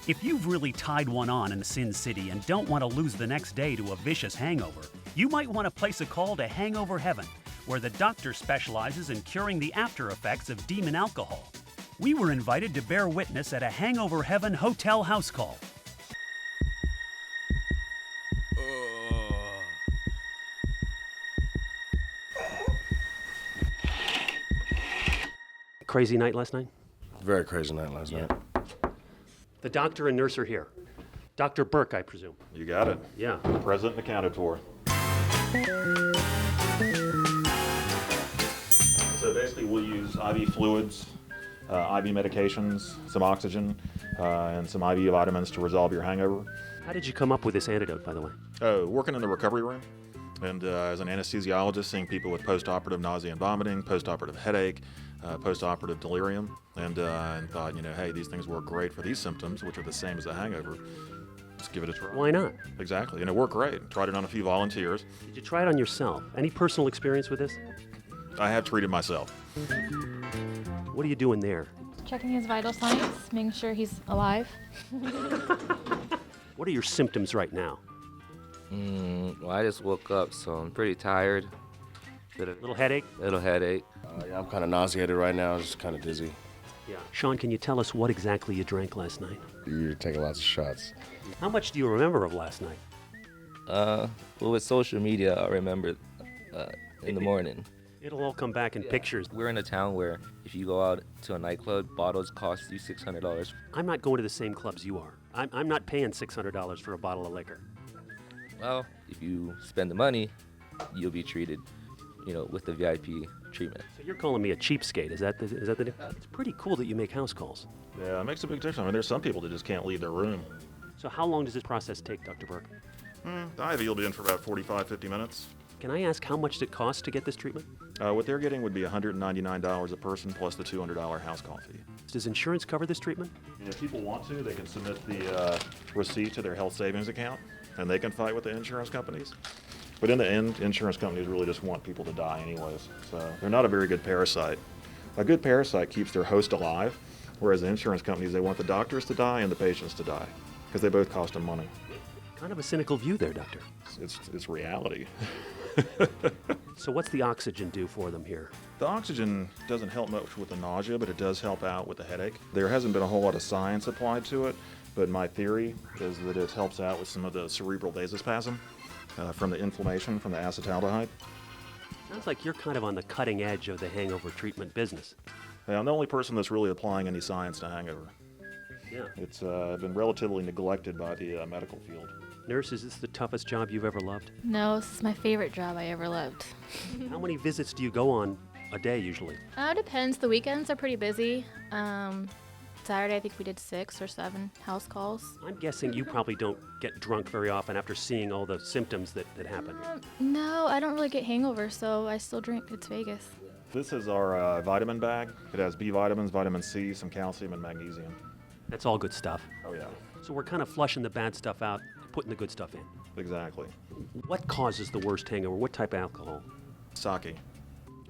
If you've really tied one on in Sin City and don't want to lose the next day to a vicious hangover, you might want to place a call to Hangover Heaven, where the doctor specializes in curing the after effects of demon alcohol. We were invited to bear witness at a Hangover Heaven hotel house call. Crazy night last night? Very crazy night last night. The doctor and nurse are here. Dr. Burke, I presume. You got it. Yeah. Present and accounted for. So basically we'll use IV fluids, IV medications, some oxygen, and some IV vitamins to resolve your hangover. How did you come up with this antidote, by the way? Working in the recovery room, and as an anesthesiologist, seeing people with post-operative nausea and vomiting, post-operative headache, post-operative delirium, and thought, hey, these things work great for these symptoms, which are the same as a hangover. Let's give it a try. Why not? Exactly, and it worked great. Tried it on a few volunteers. Did you try it on yourself? Any personal experience with this? I have treated myself. What are you doing there? Checking his vital signs, making sure he's alive. What are your symptoms right now? Well, I just woke up, so I'm pretty tired. Little headache? Little headache. Yeah, I'm kind of nauseated right now, just kind of dizzy. Yeah. Sean, can you tell us what exactly you drank last night? You're taking lots of shots. How much do you remember of last night? Well, with social media, I remember in the morning. It'll all come back in pictures. We're in a town where if you go out to a nightclub, bottles cost you $600. I'm not going to the same clubs you are. I'm not paying $600 for a bottle of liquor. Well, if you spend the money, you'll be treated, with the VIP treatment. So you're calling me a cheapskate, is that the deal? It's pretty cool that you make house calls. Yeah, it makes a big difference. I mean, there's some people that just can't leave their room. So how long does this process take, Dr. Burke? The IV will be in for about 45, 50 minutes. Can I ask how much it costs to get this treatment? What they're getting would be $199 a person plus the $200 house call fee. Does insurance cover this treatment? If people want to, they can submit the receipt to their health savings account, and they can fight with the insurance companies. But in the end, insurance companies really just want people to die anyways, so they're not a very good parasite. A good parasite keeps their host alive, whereas the insurance companies, they want the doctors to die and the patients to die, because they both cost them money. Kind of a cynical view there, Doctor. It's reality. So what's the oxygen do for them here? The oxygen doesn't help much with the nausea, but it does help out with the headache. There hasn't been a whole lot of science applied to it, but my theory is that it helps out with some of the cerebral vasospasm from the inflammation from the acetaldehyde. Sounds like you're kind of on the cutting edge of the hangover treatment business. I'm the only person that's really applying any science to hangover. Yeah. It's been relatively neglected by the medical field. Nurse, is this the toughest job you've ever loved? No, this is my favorite job I ever loved. How many visits do you go on a day usually? Depends. The weekends are pretty busy. Saturday, I think we did 6 or 7 house calls. I'm guessing you probably don't get drunk very often after seeing all the symptoms that happen. No, I don't really get hangovers, so I still drink. It's Vegas. This is our vitamin bag. It has B vitamins, vitamin C, some calcium, and magnesium. That's all good stuff. Oh, yeah. So we're kind of flushing the bad stuff out, putting the good stuff in. Exactly. What causes the worst hangover? What type of alcohol? Sake.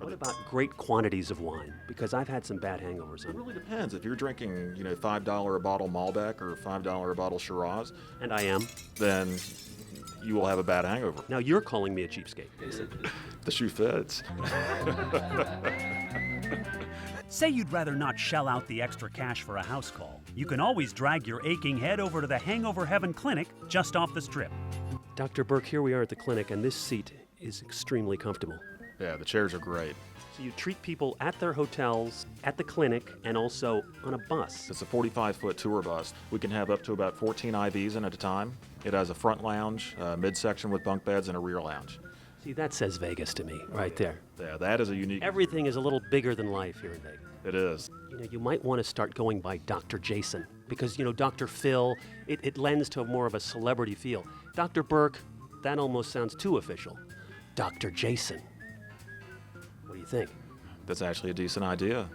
What about great quantities of wine? Because I've had some bad hangovers. It really depends. If you're drinking, $5 a bottle Malbec or $5 a bottle Shiraz, And I am. then you will have a bad hangover. Now you're calling me a cheapskate. The shoe fits. Say you'd rather not shell out the extra cash for a house call. You can always drag your aching head over to the Hangover Heaven Clinic just off the strip. Dr. Burke, here we are at the clinic, and this seat is extremely comfortable. Yeah, the chairs are great. So you treat people at their hotels, at the clinic, and also on a bus. It's a 45-foot tour bus. We can have up to about 14 IVs in at a time. It has a front lounge, a midsection with bunk beds, and a rear lounge. See, that says Vegas to me, right there. Yeah, that is a unique... Everything is a little bigger than life here in Vegas. It is. You might want to start going by Dr. Jason, because, Dr. Phil, it lends to more of a celebrity feel. Dr. Burke, that almost sounds too official. Dr. Jason. What do you think? That's actually a decent idea.